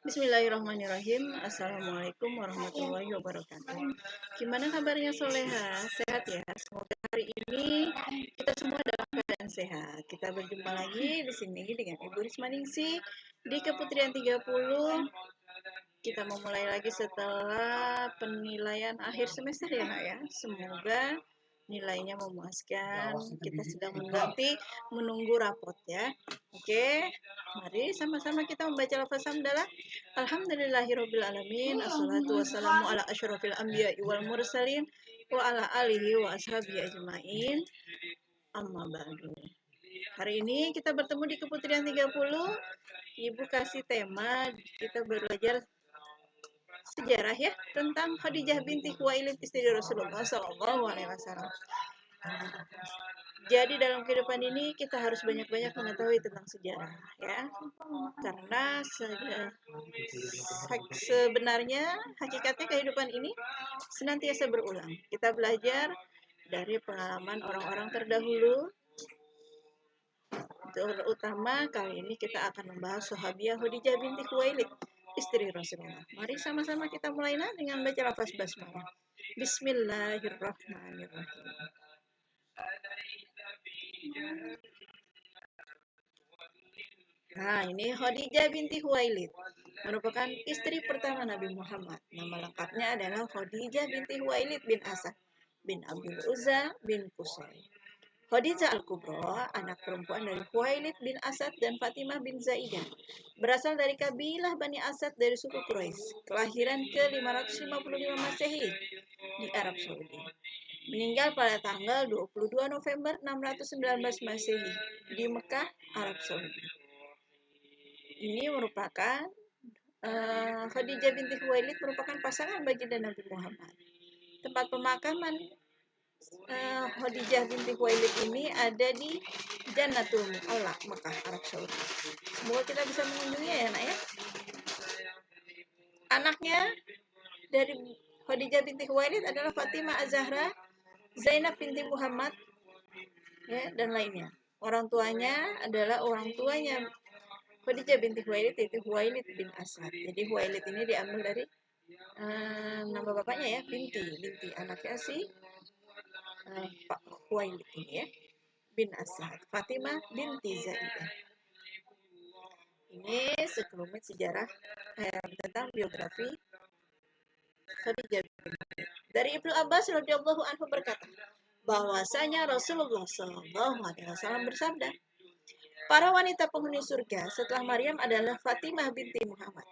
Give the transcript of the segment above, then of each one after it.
Bismillahirrahmanirrahim. Assalamualaikum warahmatullahi wabarakatuh. Gimana kabarnya Soleha? Sehat ya? Semoga hari ini kita semua dalam keadaan sehat. Kita berjumpa lagi di sini dengan Ibu Rismaningsih di Keputrian 30. Kita memulai lagi setelah penilaian akhir semester ya, Nak ya. Semoga nilainya memuaskan. Kita sedang menunggu rapot ya. Oke, mari sama-sama kita membaca lafaz hamdalah. Alhamdulillahirabbil alamin. Assalatu wassalamu ala asyrofil anbiya'i wal mursalin wa ala alihi wa ashabihi ajmain. Amma ba'du. Hari ini kita bertemu di Keputrian 30. Ibu kasih tema, kita belajar sejarah ya tentang Khadijah binti Khuwailid istri Rasulullah SAW. Jadi dalam kehidupan ini kita harus banyak-banyak mengetahui tentang sejarah ya, karena sebenarnya hakikatnya kehidupan ini senantiasa berulang. Kita belajar dari pengalaman orang-orang terdahulu. Terutama kali ini kita akan membahas Sahabiah Khadijah binti Khuwailid istri Rasulullah. Mari sama-sama kita mulai dengan baca lafaz basmalah. Bismillahirrahmanirrahim. Nah, ini Khadijah binti Khuwailid merupakan istri pertama Nabi Muhammad. Nama lengkapnya adalah Khadijah binti Khuwailid bin Asad bin Abdul Uzza bin Qusay. Khadijah Al-Kubra, anak perempuan dari Khuwailid bin Asad dan Fatimah bin Zaidah, berasal dari kabilah Bani Asad dari suku Quraisy, kelahiran ke-555 Masehi di Arab Saudi. Meninggal pada tanggal 22 November 619 Masehi di Mekah, Arab Saudi. Ini merupakan Khadijah binti Khuwailid merupakan pasangan baginda Nabi Muhammad. Tempat pemakaman Khadijah binti Khuwailid ini ada di Jannatul Mu'alla, Mekah, Arab Saudi. Semoga kita bisa mengunjunginya ya, Nak ya. Anaknya dari Khadijah binti Khuwailid adalah Fatimah Az-Zahra, Zainab binti Muhammad, ya, dan lainnya. Orang tuanya adalah orang tuanya Khadijah binti Khuwailid, yaitu Khuwailid bin Asad. Jadi Khuwailid ini diambil dari nama bapaknya ya, binti anaknya si Pak Khuwailid ini ya, bin Asad. Fatimah binti Zaidah. Ini sekelumit sejarah tentang biografi Khadijah binti. Dari Ibnu Abbas radhiyallahu anhu berkata, bahwasanya Rasulullah SAW bersabda, para wanita penghuni surga setelah Maryam adalah Fatimah binti Muhammad,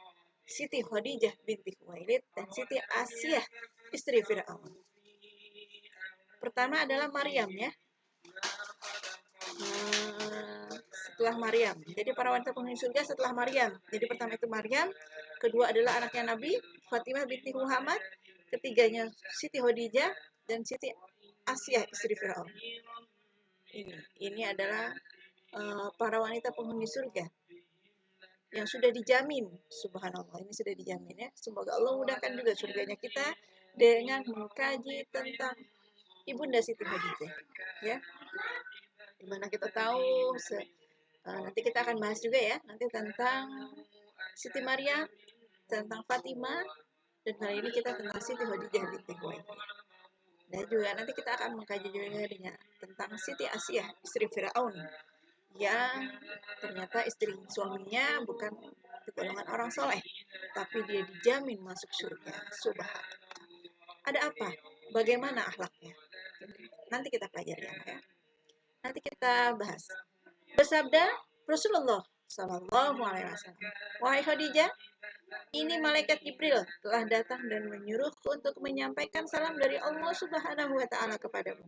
Siti Khadijah binti Khuwailid, dan Siti Asiyah istri Fir'aun. Pertama adalah Maryam ya. Setelah Maryam. Jadi para wanita penghuni surga setelah Maryam. Jadi pertama itu Maryam, kedua adalah anaknya Nabi Fatimah binti Muhammad, ketiganya Siti Khadijah, dan Siti Asiyah istri Fir'aun. Ini adalah para wanita penghuni surga yang sudah dijamin. Subhanallah, ini sudah dijamin ya. Semoga Allah mudahkan juga surganya kita dengan mengkaji tentang Ibunda Siti Khadijah ya. Dimana kita tahu nanti kita akan bahas juga ya, nanti tentang Siti Maryam, tentang Fatimah, dan kali ini kita tentang Siti Khadijah binti Khuwailid. Dan juga nanti kita akan mengkaji juga dengan tentang Siti Asiyah istri Firaun yang ternyata istri suaminya bukan golongan orang soleh, tapi dia dijamin masuk surga. Subhanallah. Ada apa? Bagaimana akhlaknya? Nanti kita pelajari ya. Nanti kita bahas. Bersabda Rasulullah Sallallahu Alaihi Wasallam, wahai Khadijah, ini malaikat Jibril telah datang dan menyuruhku untuk menyampaikan salam dari Allah Subhanahu Wa Taala kepadamu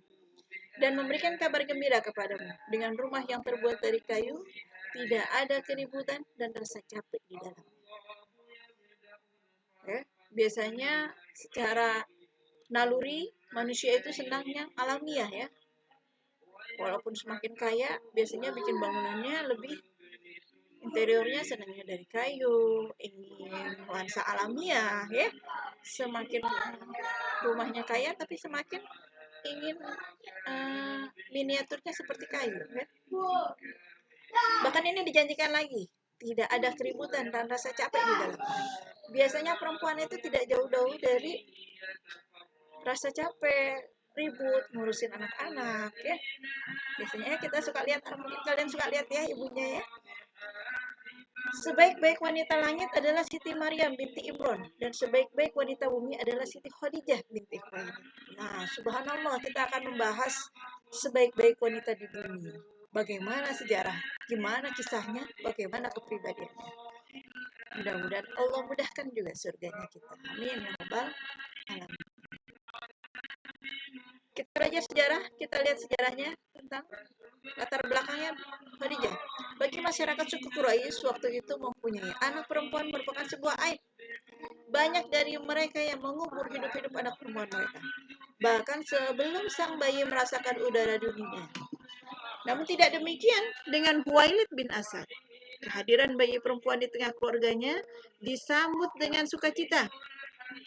dan memberikan kabar gembira kepadamu dengan rumah yang terbuat dari kayu, tidak ada keributan dan rasa capek di dalam. Ya, biasanya secara naluri manusia itu senang yang alamiah ya. Walaupun semakin kaya, biasanya bikin bangunannya lebih interiornya senangnya dari kayu, ingin nuansa alamiah ya. Semakin rumahnya kaya, tapi semakin ingin miniaturnya seperti kayu ya. Bahkan ini dijanjikan lagi, tidak ada keributan dan rasa capek di dalam. Biasanya perempuan itu tidak jauh-jauh dari rasa capek, ribut, ngurusin anak-anak ya. Biasanya kita suka lihat, mungkin kalian suka lihat ya ibunya ya. Sebaik-baik wanita langit adalah Siti Maryam binti Imron, dan sebaik-baik wanita bumi adalah Siti Khadijah binti Khuwailid. Nah, subhanallah, kita akan membahas sebaik-baik wanita di bumi. Bagaimana sejarah, gimana kisahnya, bagaimana kepribadiannya. Mudah-mudahan Allah mudahkan juga surganya kita. Amin ya rabbal alamin. Kita belajar sejarah, kita lihat sejarahnya tentang latar belakangnya Khadijah. Bagi masyarakat suku Quraisy waktu itu mempunyai anak perempuan merupakan sebuah aib. Banyak dari mereka yang mengubur hidup-hidup anak perempuan mereka, bahkan sebelum sang bayi merasakan udara dunia. Namun tidak demikian dengan Khuwailid bin Asad. Kehadiran bayi perempuan di tengah keluarganya disambut dengan sukacita.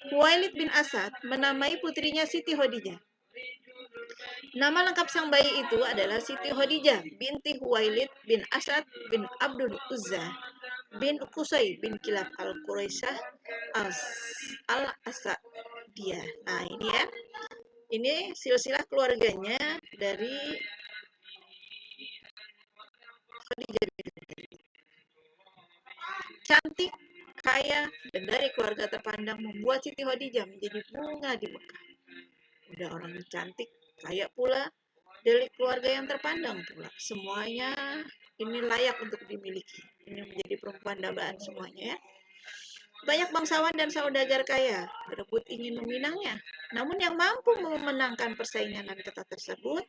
Khuwailid bin Asad menamai putrinya Siti Khadijah. Nama lengkap sang bayi itu adalah Siti Khadijah binti Khuwailid bin Asad bin Abdul Uzza bin Qusay bin Kilab al-Quraisyah al-Asadiyah. Nah, ini ya. Ini silsilah keluarganya dari Khadijah bin Khuwailid. Cantik, kaya, dan dari keluarga terpandang membuat Siti Khadijah menjadi bunga di Mekah. Udah orang cantik, kaya pula, dari keluarga yang terpandang pula. Semuanya ini layak untuk dimiliki. Ini menjadi perempuan dambaan semuanya ya. Banyak bangsawan dan saudagar kaya berebut ingin meminangnya. Namun yang mampu memenangkan persaingan dan ketat tersebut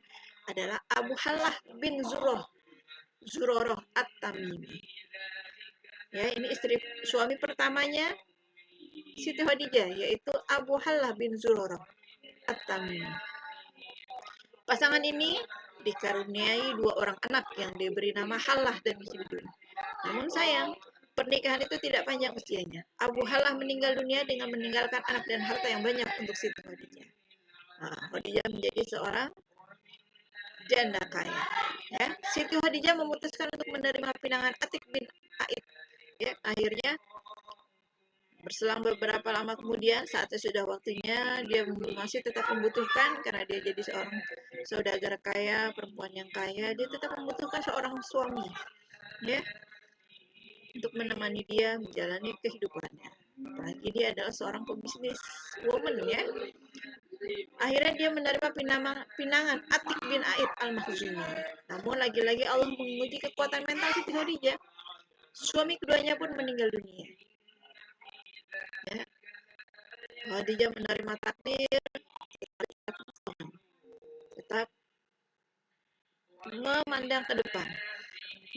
adalah Abu Hallah bin Zuroroh At-Tamimi. Ya, ini suami pertamanya Siti Khadijah, yaitu Abu Hallah bin Zuroroh At-Tamimi. Pasangan ini dikaruniai 2 orang anak yang diberi nama Hallah dan Hindun. Namun sayang, pernikahan itu tidak panjang usianya. Abu Hallah meninggal dunia dengan meninggalkan anak dan harta yang banyak untuk Siti Khadijah. Nah, Khadijah menjadi seorang janda kaya. Ya, Siti Khadijah memutuskan untuk menerima pinangan Atik bin Aid. Ya, akhirnya berselang beberapa lama kemudian, saatnya sudah waktunya, dia masih tetap membutuhkan, karena dia jadi seorang saudagar kaya, perempuan yang kaya, dia tetap membutuhkan seorang suami, ya, untuk menemani dia menjalani kehidupannya. Apalagi dia adalah seorang pebisnis woman, ya. Akhirnya dia menerima pinangan Atik bin Aid al-Makhzumi. Namun lagi-lagi Allah menguji kekuatan mental Siti Khadijah. Suami keduanya pun meninggal dunia. Ya. Khadijah menerima takdir, tetap memandang ke depan.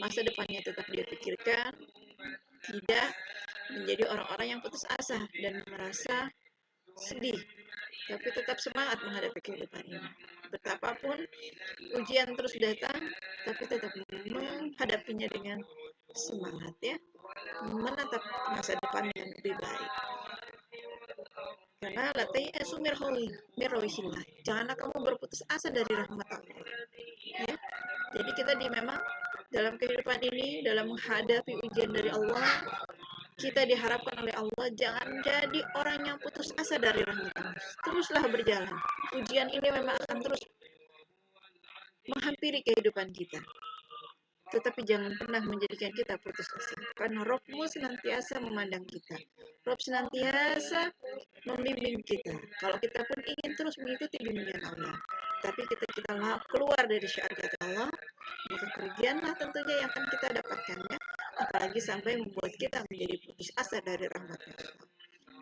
Masa depannya tetap dia pikirkan, tidak menjadi orang-orang yang putus asa dan merasa sedih, tapi tetap semangat menghadapi kehidupan ini. Betapapun ujian terus datang, tapi tetap menghadapinya dengan semangat ya, menatap masa depan yang lebih baik. Karena latih mirrohillah, janganlah kamu berputus asa dari rahmat Allah. Ya. Jadi kita memang dalam kehidupan ini, dalam menghadapi ujian dari Allah, kita diharapkan oleh Allah jangan jadi orang yang putus asa dari rahmat Allah. Teruslah berjalan. Ujian ini memang akan terus menghampiri kehidupan kita. Tetapi jangan pernah menjadikan kita putus asa. Karena Rabbmu senantiasa memandang kita. Rabb senantiasa membimbing kita. Kalau kita pun ingin terus mengikuti bimbingan Allah, tapi kita keluar dari syariat Allah, maka kerugianlah tentunya yang akan kita dapatkannya. Apalagi sampai membuat kita menjadi putus asa dari rahmat Allah.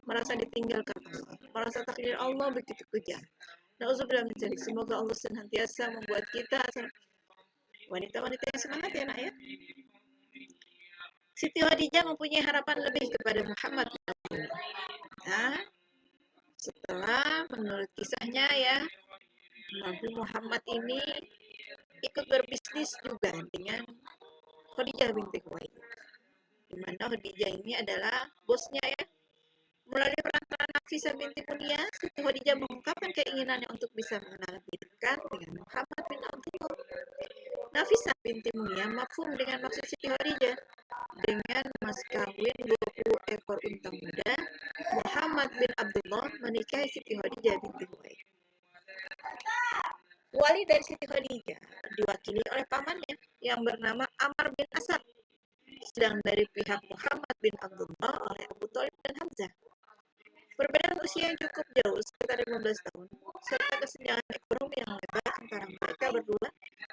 Merasa ditinggalkan Allah. Merasa takdir Allah begitu kejam. Nauzubillah min dzalik. Semoga Allah senantiasa membuat kita wanita-wanita yang semangat ya nak ya. Siti Khadijah mempunyai harapan lebih kepada Muhammad. Nah, setelah menurut kisahnya ya, Nabi Muhammad ini ikut berbisnis juga dengan Khadijah binti Khuwailid. Di mana Khadijah ini adalah bosnya ya. Melalui perantaraan Nafisah binti Munia, Siti Khadijah mengungkapkan keinginannya untuk bisa mengenal lebih dekat dengan Muhammad bin Abdullah. Nafisah binti Mulia mafhum dengan maksud Siti Khadijah dengan mas kawin 20 ekor unta muda. Muhammad bin Abdullah menikahi Siti Khadijah binti Khuwailid. Wali dari Siti Khadijah diwakili oleh pamannya yang bernama Amr bin Asad, sedang dari pihak Muhammad bin Abdullah oleh Abu Thalib dan Hamzah. Perbedaan usia yang cukup jauh, sekitar 15 tahun, serta kesenjangan ekonomi yang lebar antara mereka berdua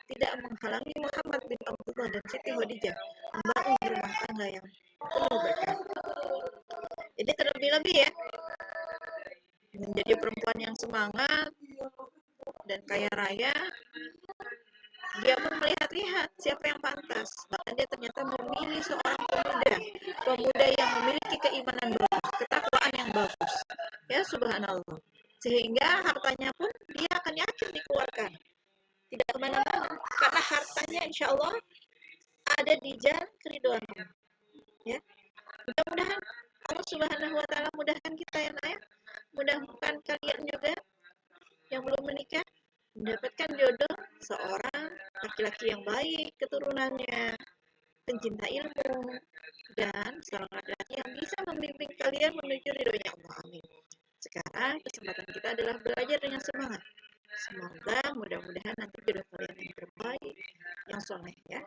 tidak menghalangi Muhammad bin Abdullah dan Siti Khadijah membangun rumah tangga yang penuh berkah. Jadi terlebih-lebih ya, menjadi perempuan yang semangat dan kaya raya, dia pun melihat-lihat siapa yang pantas. Bahkan dia ternyata memilih seorang pemuda yang memiliki keimanan bagus, ketakwaan yang bagus. Ya subhanallah. Sehingga hartanya pun dia akan yakin dikeluarkan. Tidak kemana-mana. Karena hartanya insya Allah ada di jalan keridhaan Allah. Ya. Mudah-mudahan Allah subhanahu wa ta'ala mudahkan kita ya Naya. Mudahkan kalian juga yang belum menikah mendapatkan jodoh seorang laki-laki yang baik keturunannya, pencinta ilmu, dan seorang laki-laki yang bisa membimbing kalian menuju ridhonya Allah. Amin. Sekarang kesempatan kita adalah belajar dengan semangat. Semoga mudah-mudahan nanti jodoh kalian yang terbaik, yang soleh ya.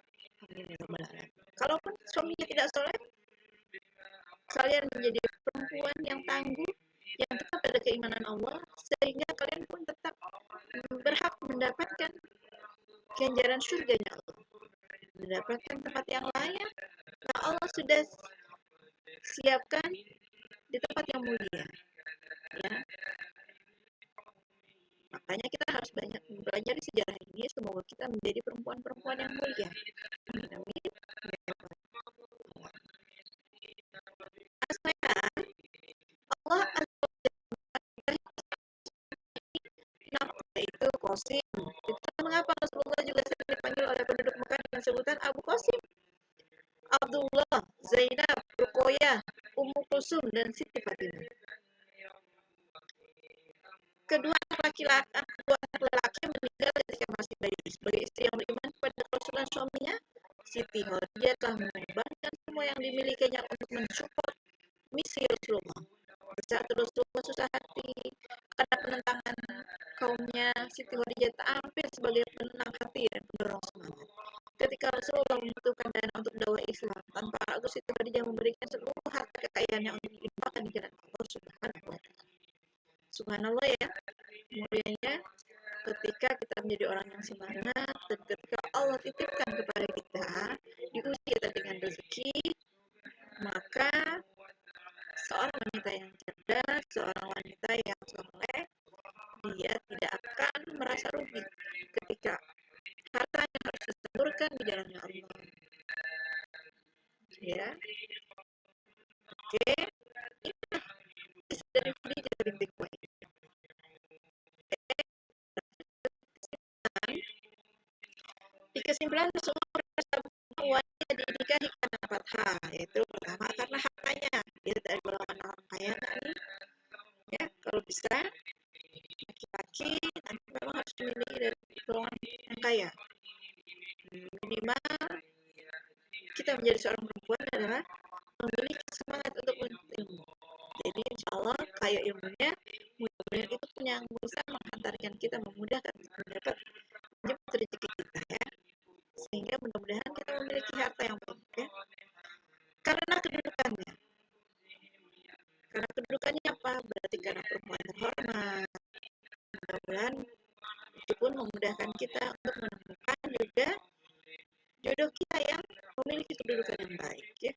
Amin ya rabbal alamin. Kalaupun suaminya tidak soleh, kalian menjadi perempuan yang tangguh, yang tetap ada keimanan Allah, sehingga kalian pun tetap berhak mendapatkan ganjaran surganya Allah, mendapatkan tempat yang layak yang Allah sudah siapkan di tempat yang mulia ya. Makanya kita harus banyak belajar sejarah ini, semoga kita menjadi perempuan-perempuan yang mulia. Amin amin. Allah itu Qasim. Itu mengapa Rasulullah juga sering dipanggil oleh penduduk Mekah dengan sebutan Abu Qasim. Abdullah, Zainab, Ruqayyah, Ummu Kulsum dan Siti Fatimah. Kedua anak lelaki meninggal ketika masih bayi. Sebagai istri yang beriman kepada Rasul dan suaminya, Siti Khadijah telah mengorbankan semua yang dimilikinya untuk mensupport misi Rasulullah. Di saat Rasulullah susah hati karena penentangan kaumnya, Siti Khadijah tampil sebagai penenang hati dan pendorong semangat. Ketika Rasulullah membutuhkan dana untuk dakwah Islam, tanpa ragu Siti Khadijah memberikan seluruh harta kekayaannya untuk diinfakkan di jalan Allah Subhanahu wa taala. Subhanallah ya, mulianya ketika kita menjadi orang yang semangat dan ketika Allah titipkan kepada kita, diuji kita dengan rezeki, maka seorang wanita yang cerdas, seorang wanita yang soleh, dia tidak akan merasa rugi ketika hartanya harus disalurkan di jalannya Allah. Ya, oke, ini dari Khadijah binti Khuwailid. Di kesimpulan Rasulullah wanita dinikahi karena fathah, yaitu pertama karena hartanya, dia dari golongan orang kaya nih. Ya, kalau bisa laki-laki nanti memang harus memiliki dari golongan yang kaya. Minimal kita menjadi seorang perempuan adalah memiliki semangat untuk menuntut ilmu. Jadi insya Allah kaya ilmunya, mudah-mudahan itu pun yang bisa menghantarkan kita, memudahkan mendapat rezeki kita ya. Sehingga mudah-mudahan kita memiliki harta yang baik ya. Karena kedudukannya. Karena kedudukannya apa? Berarti karena perempuan terhormat. Mudah-mudahan itu pun memudahkan kita untuk menemukan juga jodoh kita yang memiliki kedudukan yang baik ya.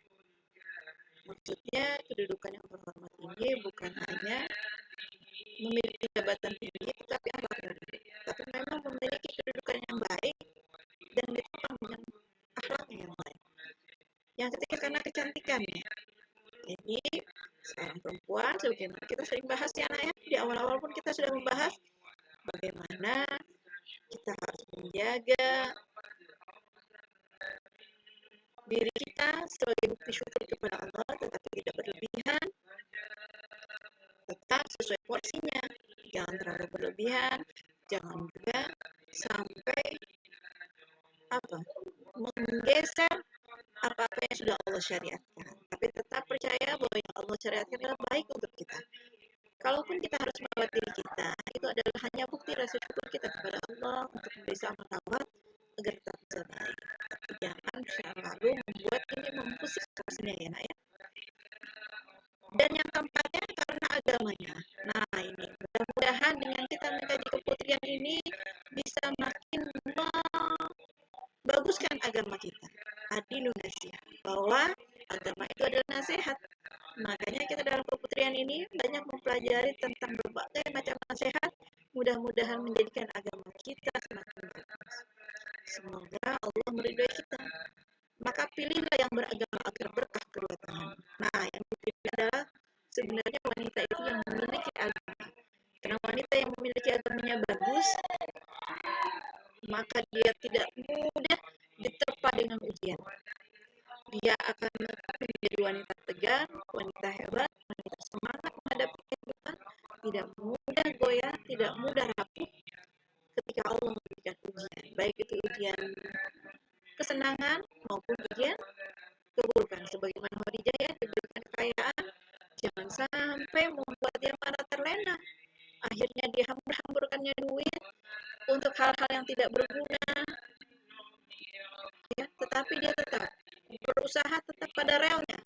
Maksudnya kedudukan yang terhormat ini bukan hanya memiliki jabatan tinggi tetapi tapi memang memiliki kedudukan yang baik dan ditopang dengan akhlaknya yang baik. Yang ketiga karena kecantikannya. Jadi seorang perempuan sebagaimana kita sering bahas ya Naya, di awal-awal pun kita sudah membahas bagaimana kita harus menjaga diri kita sebagai bukti syukur kepada Allah, tetapi tidak berlebihan, tetap sesuai porsinya, jangan terlalu berlebihan, jangan juga sampai adalah baik untuk kita. Kalaupun kita harus merawat diri kita, itu adalah hanya bukti rasa syukur kita kepada Allah untuk bisa merawat agar tetap bisa baik. Tapi jangan selalu membuat ini mempunyai situasinya ya nak ya. Dan yang keempatnya karena agamanya. Nah ini mudah-mudahan dengan kita mengkaji keputrian ini bisa makin membaguskan agama kita di Indonesia, bahwa agama itu adalah nasihat. Makanya kita dalam keputrian ini banyak mempelajari tentang berbagai macam nasihat, mudah-mudahan menjadikan agama kita semakin bagus. Semoga Allah meridhoi kita. Maka pilihlah yang beragama agar berkah kedua tangan. Nah, yang dipilih adalah sebenarnya wanita itu yang memiliki agama. Karena wanita yang memiliki agamanya bagus, maka dia tidak mudah diterpa dengan ujian. Dia akan menjadi wanita tegar, wanita hebat, wanita semangat menghadapi kehidupan, tidak mudah goyah, tidak mudah rapuh ketika Allah memberikan ujian, baik itu ujian kesenangan maupun ujian keburukan. Sebagaimana Khadijah ya, diberikan kekayaan, jangan sampai membuat dia marah terlena. Akhirnya dia hambur-hamburkannya duit untuk hal-hal yang tidak berguna, ya, tetapi dia tetap berusaha tetap pada relnya,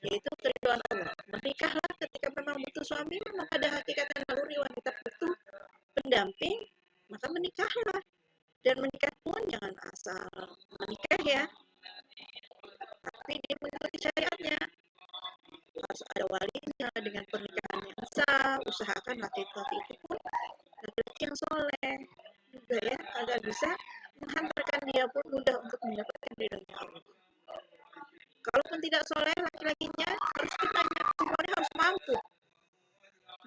yaitu keridhaan Allah. Menikahlah ketika memang butuh suami, memang pada hakikatnya naluri wanita butuh pendamping, maka menikahlah. Dan menikah pun jangan asal menikah ya, tapi dia mengikuti syariatnya. Harus ada walinya dengan pernikahan yang sah. Usahakan laki-laki itu pun laki-laki yang soleh juga ya, agar bisa menghantarkan dia pun mudah untuk mendapatkan ridhonya Allah. Kalaupun tidak soleh laki-lakinya, harus kitanya semuanya harus mampu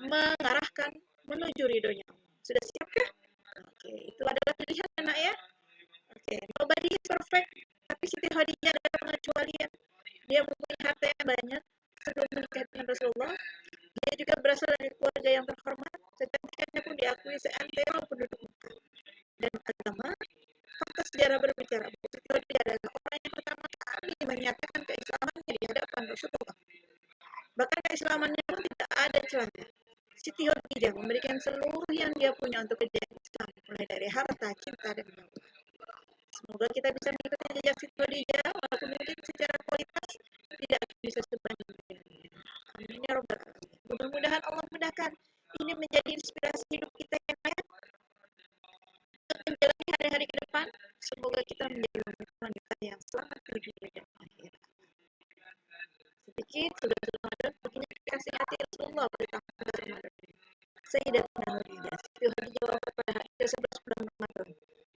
mengarahkan menuju ridhonya Allah. Sudah siapkah? Oke, itu adalah pilihan anak ya. Oke, nobody is perfect, tapi Siti Khadijah adalah pengecualian. Dia mempunyai harta yang banyak sebelum menikah dengan Rasulullah. Dia juga berasal dari keluarga yang terhormat. Kecantikannya pun diakui seantero penduduk Mekah. Dan agama, fakta sejarah berbicara bahwa Siti Khadijah adalah orang yang pertama kali menyatakan keislamannya di hadapan Rasulullah. Bahkan keislamannya pun tidak ada celahnya. Siti Khadijah memberikan seluruh yang dia punya untuk kejayaan Islam, mulai dari harta, cinta, dan nyawa. Semoga kita bisa mengikuti jejak Siti Khadijah, walaupun mungkin secara kualitas tidak bisa sebanding dengannya. Amin ya robbal alamin. Mudah-mudahan Allah mudahkan ini menjadi inspirasi hidup kita yang lain untuk menjalani hari-hari ke depan. Semoga kita menjadi wanita yang selamat di dunia dan akhirat. Sedikit sudah Ramadan, begini kasih hati Rasulullah pada tahun Ramadan. Sayyidatuna Khadijah, Siti Khadijah wafat pada hari ke-11 bulan Ramadan,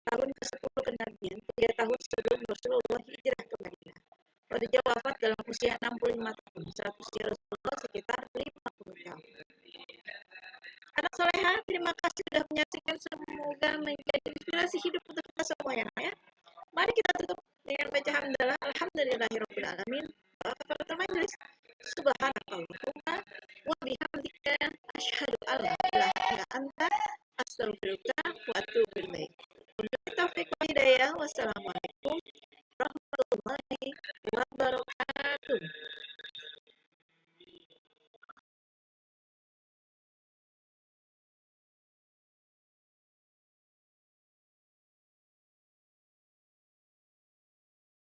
tahun ke-10 kenabian, 3 tahun sebelum Rasulullah hijrah ke Madinah. Khadijah wafat dalam usia 65 tahun, saat usia Rasulullah sekitar 50 tahun. Anak soleha, terima kasih sudah menyaksikan, semoga menjadi inspirasi hidup untuk kita semuanya ya. Mari kita tutup dengan baca hamdalah, alhamdulillahirabbil alamin. Kafaratul majlis. Subhanakallahumma wa bihamdika asyhadu an la ilaha illa anta astaghfiruka wa atubu ilaik. Wabillahi taufiq wal hidayah. Wassalamualaikum warahmatullahi wabarakatuh.